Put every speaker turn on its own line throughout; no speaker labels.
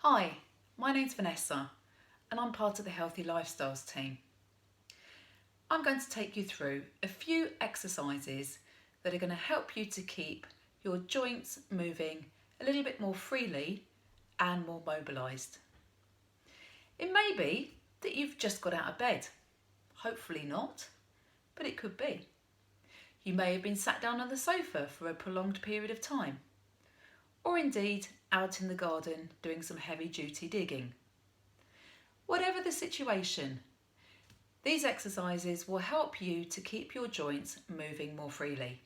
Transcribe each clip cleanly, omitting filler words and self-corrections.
Hi, my name's Vanessa and I'm part of the Healthy Lifestyles team. I'm going to take you through a few exercises that are going to help you to keep your joints moving a little bit more freely and more mobilised. It may be that you've just got out of bed. Hopefully not, but it could be. You may have been sat down on the sofa for a prolonged period of time, or indeed out in the garden doing some heavy duty digging. Whatever the situation, these exercises will help you to keep your joints moving more freely.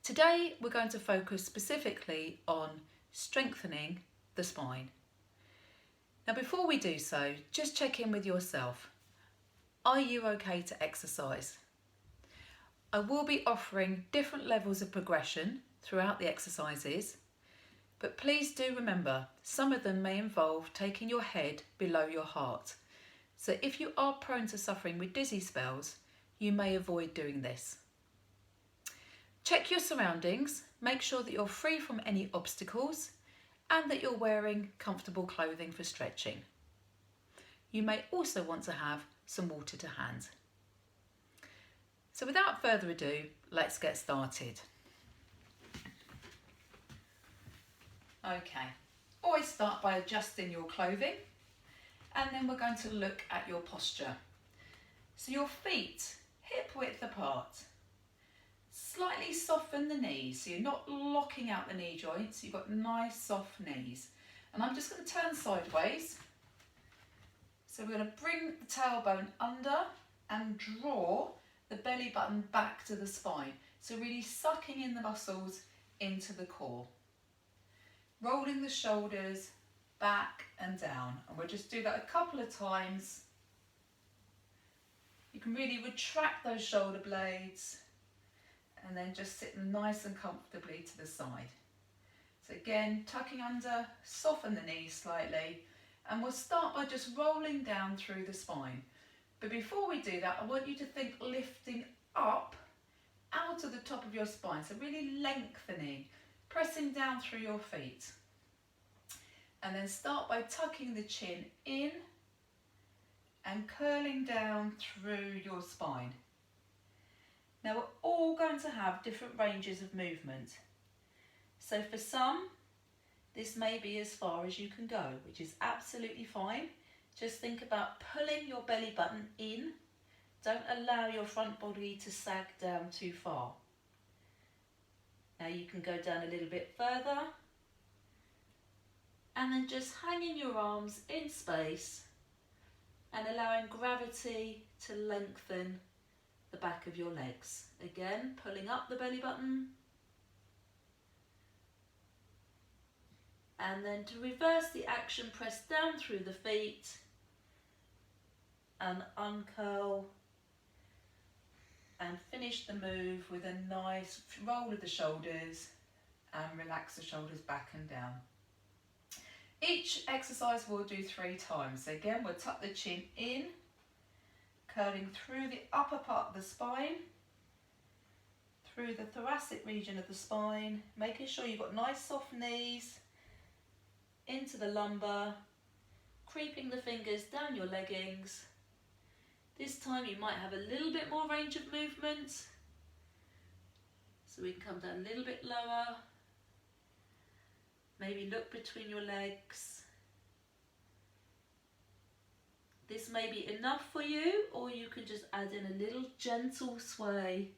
Today we're going to focus specifically on strengthening the spine. Now before we do so, just check in with yourself. Are you okay to exercise? I will be offering different levels of progression throughout the exercises, but please do remember some of them may involve taking your head below your heart. So if you are prone to suffering with dizzy spells, you may avoid doing this. Check your surroundings, make sure that you're free from any obstacles and that you're wearing comfortable clothing for stretching. You may also want to have some water to hand. So without further ado, let's get started. Okay, always start by adjusting your clothing and then we're going to look at your posture. So your feet hip width apart. Slightly soften the knees, so you're not locking out the knee joints, you've got nice soft knees. And I'm just going to turn sideways. So we're going to bring the tailbone under and draw the belly button back to the spine. So really sucking in the muscles into the core. Rolling the shoulders back and down. And we'll just do that a couple of times. You can really retract those shoulder blades and then just sit them nice and comfortably to the side. So again, tucking under, soften the knees slightly, and we'll start by just rolling down through the spine. But before we do that, I want you to think lifting up out of the top of your spine, so really lengthening, pressing down through your feet. And then start by tucking the chin in and curling down through your spine. Now we're all going to have different ranges of movement. So for some, this may be as far as you can go, which is absolutely fine. Just think about pulling your belly button in. Don't allow your front body to sag down too far. Now you can go down a little bit further and then just hanging your arms in space and allowing gravity to lengthen the back of your legs. Again, pulling up the belly button. And then to reverse the action, press down through the feet and uncurl and finish the move with a nice roll of the shoulders and relax the shoulders back and down. Each exercise we'll do 3 times. So again, we'll tuck the chin in, curling through the upper part of the spine, through the thoracic region of the spine, making sure you've got nice soft knees, into the lumbar, creeping the fingers down your leggings. This time you might have a little bit more range of movement. So we can come down a little bit lower. Maybe look between your legs. This may be enough for you, or you can just add in a little gentle sway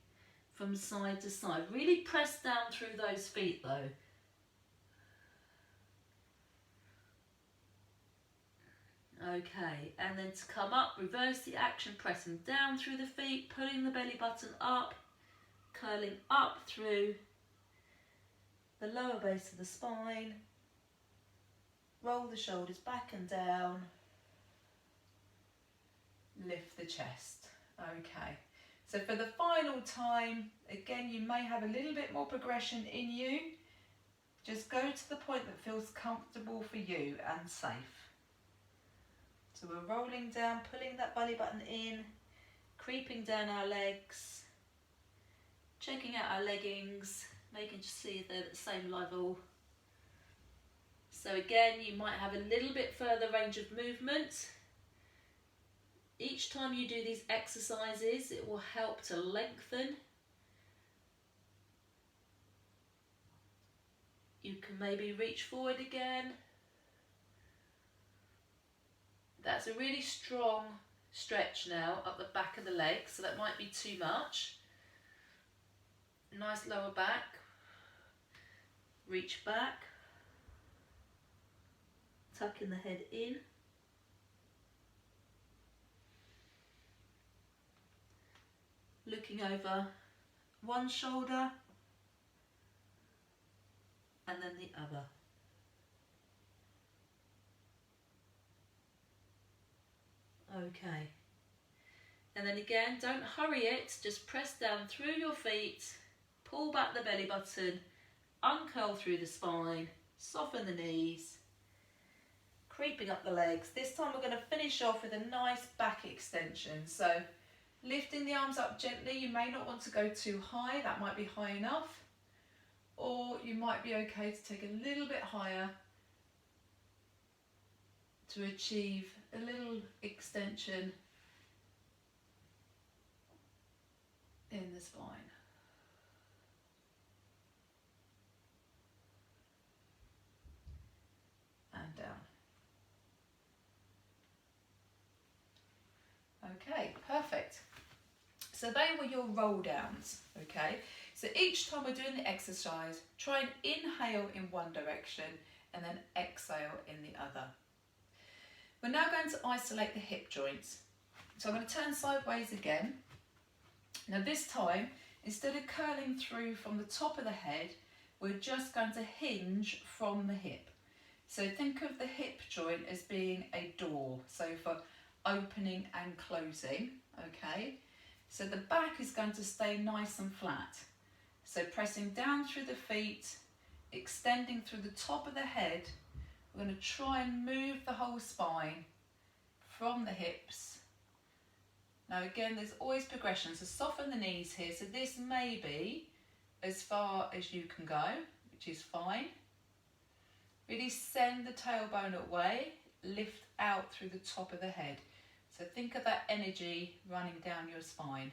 from side to side. Really press down through those feet though. Okay, and then to come up, reverse the action, pressing down through the feet, pulling the belly button up, curling up through the lower base of the spine. Roll the shoulders back and down. Lift the chest. Okay, so for the final time, again, you may have a little bit more progression in you. Just go to the point that feels comfortable for you and safe. So we're rolling down, pulling that belly button in, creeping down our legs, checking out our leggings, making sure they're at the same level.
So again, you might have a little bit further range of movement. Each time you do these exercises, it will help to lengthen. You can maybe reach forward again. That's a really strong stretch now up the back of the leg, so that might be too much. Nice lower back. Reach back. Tucking the head in. Looking over one shoulder and then the other. Okay. And then again, don't hurry it, just press down through your feet, pull back the belly button, uncurl through the spine, soften the knees, creeping up the legs. This time we're going to finish off with a nice back extension. So lifting the arms up gently, you may not want to go too high, that might be high enough, or you might be okay to take a little bit higher to achieve a little extension in the spine. And down. Okay, perfect. So they were your roll downs, okay? So each time we're doing the exercise, try and inhale in one direction and then exhale in the other. We're now going to isolate the hip joints. So I'm going to turn sideways again. Now this time, instead of curling through from the top of the head, we're just going to hinge from the hip. So think of the hip joint as being a door, so for opening and closing, okay? So the back is going to stay nice and flat. So pressing down through the feet, extending through the top of the head, we're going to try and move the whole spine from the hips. Now again, there's always progression, so soften the knees here. So this may be as far as you can go, which is fine. Really send the tailbone away, lift out through the top of the head. So think of that energy running down your spine.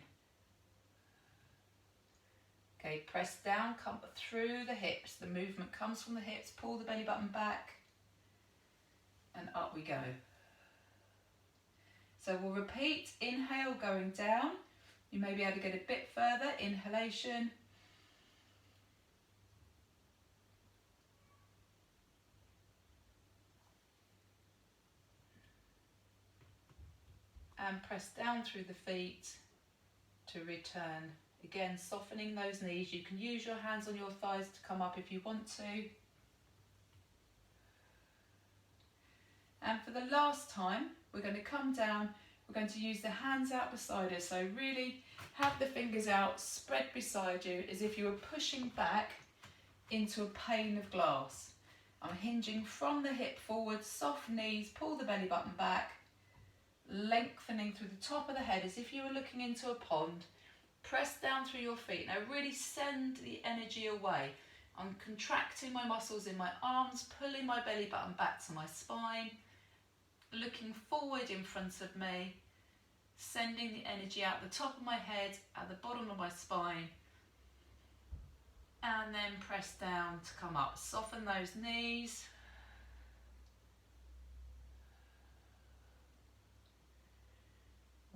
Okay, press down, come through the hips. The movement comes from the hips, pull the belly button back, and up we go. So we'll repeat, inhale going down. You may be able to get a bit further, inhalation. And press down through the feet to return. Again, softening those knees. You can use your hands on your thighs to come up if you want to. And for the last time, we're going to come down. We're going to use the hands out beside us. So really have the fingers out, spread beside you as if you were pushing back into a pane of glass. I'm hinging from the hip forward, soft knees, pull the belly button back, lengthening through the top of the head as if you were looking into a pond. Press down through your feet. Now really send the energy away. I'm contracting my muscles in my arms, pulling my belly button back to my spine, looking forward in front of me, sending the energy out the top of my head, at the bottom of my spine, and then press down to come up. Soften those knees.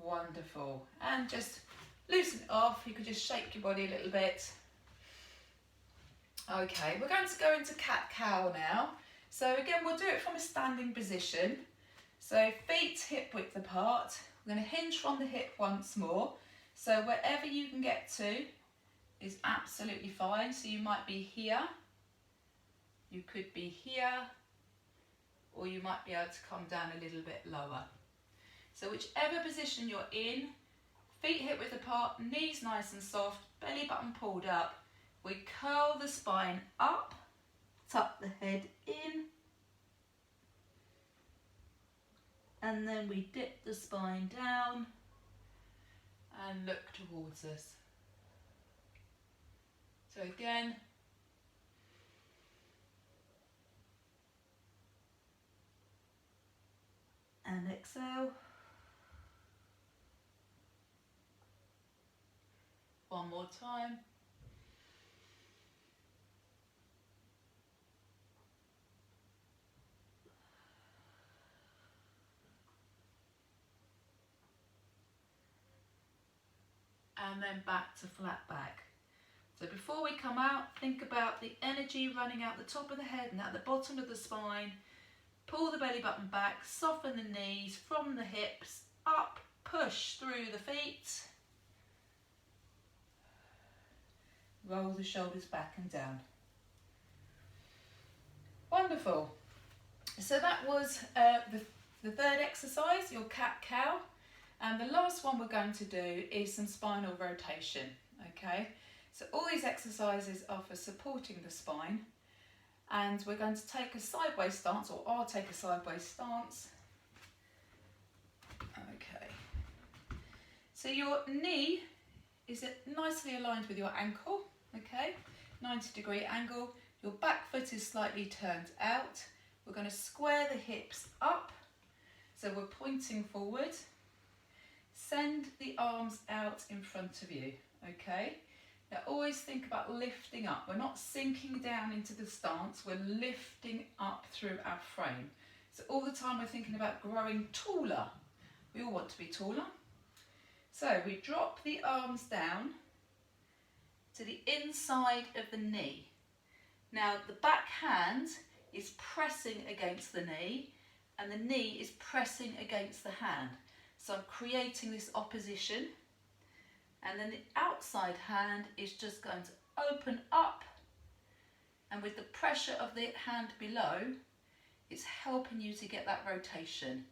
Wonderful. And just loosen it off. You could just shake your body a little bit. Okay, we're going to go into cat-cow now. So again, we'll do it from a standing position. So feet hip width apart. We're going to hinge from the hip once more. So wherever you can get to is absolutely fine. So you might be here, you could be here, or you might be able to come down a little bit lower. So whichever position you're in, feet hip width apart, knees nice and soft, belly button pulled up. We curl the spine up, tuck the head in, and then we dip the spine down and look towards us. So again, exhale. One more time. And then back to flat back. So before we come out, think about the energy running out the top of the head and at the bottom of the spine. Pull the belly button back, soften the knees from the hips, up, push through the feet. Roll the shoulders back and down. Wonderful. So that was the third exercise, your cat-cow. And the last one we're going to do is some spinal rotation, okay? So all these exercises are for supporting the spine, and we're going to take a sideways stance, or I'll take a sideways stance. Okay. So your knee is nicely aligned with your ankle, okay? 90-degree angle. Your back foot is slightly turned out. We're going to square the hips up, so we're pointing forward. Send the arms out in front of you, okay? Now always think about lifting up. We're not sinking down into the stance, we're lifting up through our frame. So all the time we're thinking about growing taller. We all want to be taller. So we drop the arms down to the inside of the knee. Now the back hand is pressing against the knee and the knee is pressing against the hand. So I'm creating this opposition, and then the outside hand is just going to open up, and with the pressure of the hand below, it's helping you to get that rotation.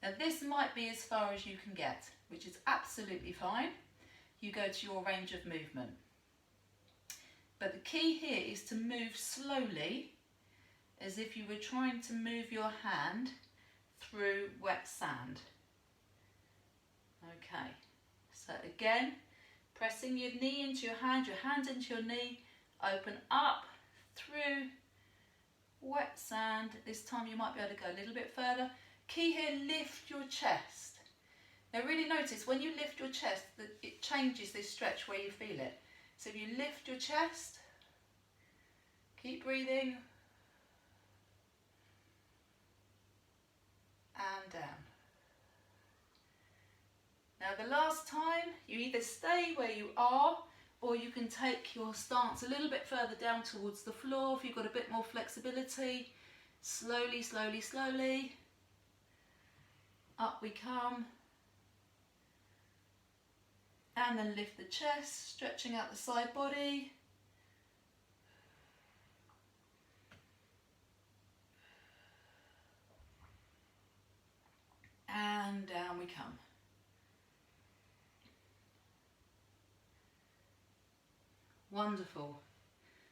Now this might be as far as you can get, which is absolutely fine. You go to your range of movement. But the key here is to move slowly, as if you were trying to move your hand through wet sand. Okay, so again, pressing your knee into your hand into your knee, open up through wet sand. This time you might be able to go a little bit further. Key here, lift your chest. Now really notice when you lift your chest that it changes this stretch where you feel it. So if you lift your chest, keep breathing, and down. Now the last time, you either stay where you are, or you can take your stance a little bit further down towards the floor if you've got a bit more flexibility. Slowly, slowly, slowly. Up we come. And then lift the chest, stretching out the side body. And down we come. Wonderful.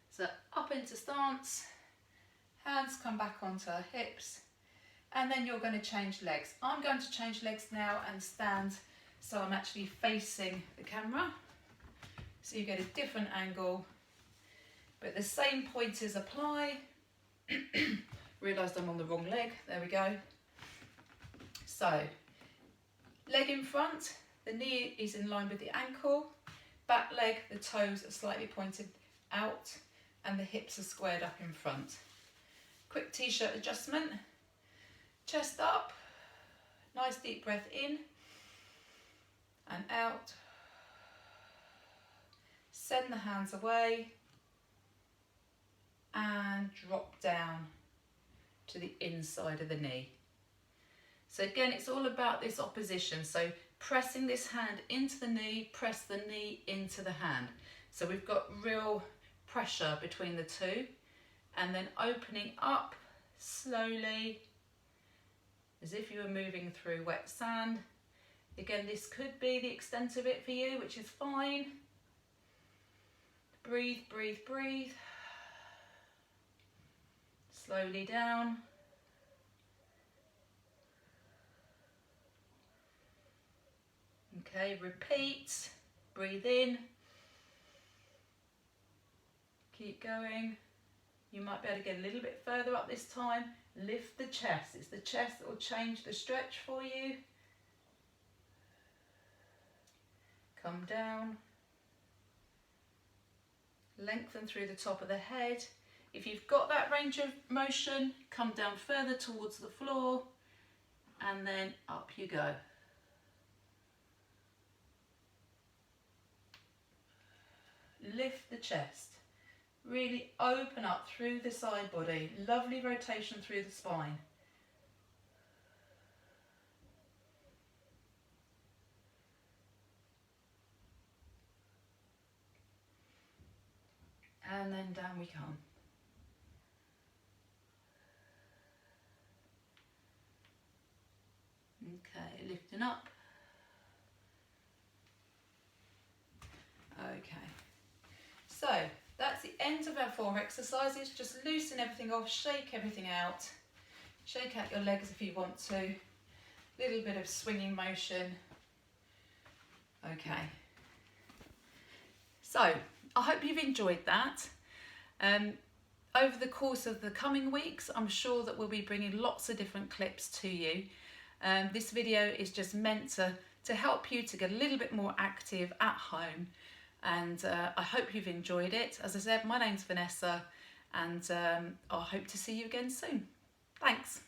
So up into stance, hands come back onto our hips, and then you're going to change legs. I'm going to change legs now and stand so I'm actually facing the camera. So you get a different angle, but the same pointers apply. Realised I'm on the wrong leg, there we go. So, leg in front, the knee is in line with the ankle. Back leg, the toes are slightly pointed out and the hips are squared up in front. Quick t-shirt adjustment. Chest up, nice deep breath in and out. Send the hands away and drop down to the inside of the knee. So again, it's all about this opposition. So pressing this hand into the knee, press the knee into the hand. So we've got real pressure between the two, and then opening up slowly as if you were moving through wet sand. Again, this could be the extent of it for you, which is fine. Breathe, breathe, breathe. Slowly down. Okay, repeat, breathe in, keep going, You might be able to get a little bit further up this time. Lift the chest. It's the chest that will change the stretch for you. Come down. Lengthen through the top of the head. If you've got that range of motion, come down further towards the floor and then up you go. Lift the chest. Really open up through the side body. Lovely rotation through the spine. And then down we come. Okay, lifting up. Okay, so that's the end of our 4 exercises. Just loosen everything off, shake everything out. Shake out your legs if you want to. Little bit of swinging motion. Okay. So, I hope you've enjoyed that. Over the course of the coming weeks, I'm sure that we'll be bringing lots of different clips to you. This video is just meant to help you to get a little bit more active at home. And I hope you've enjoyed it. As I said, my name's Vanessa, and I hope to see you again soon. Thanks.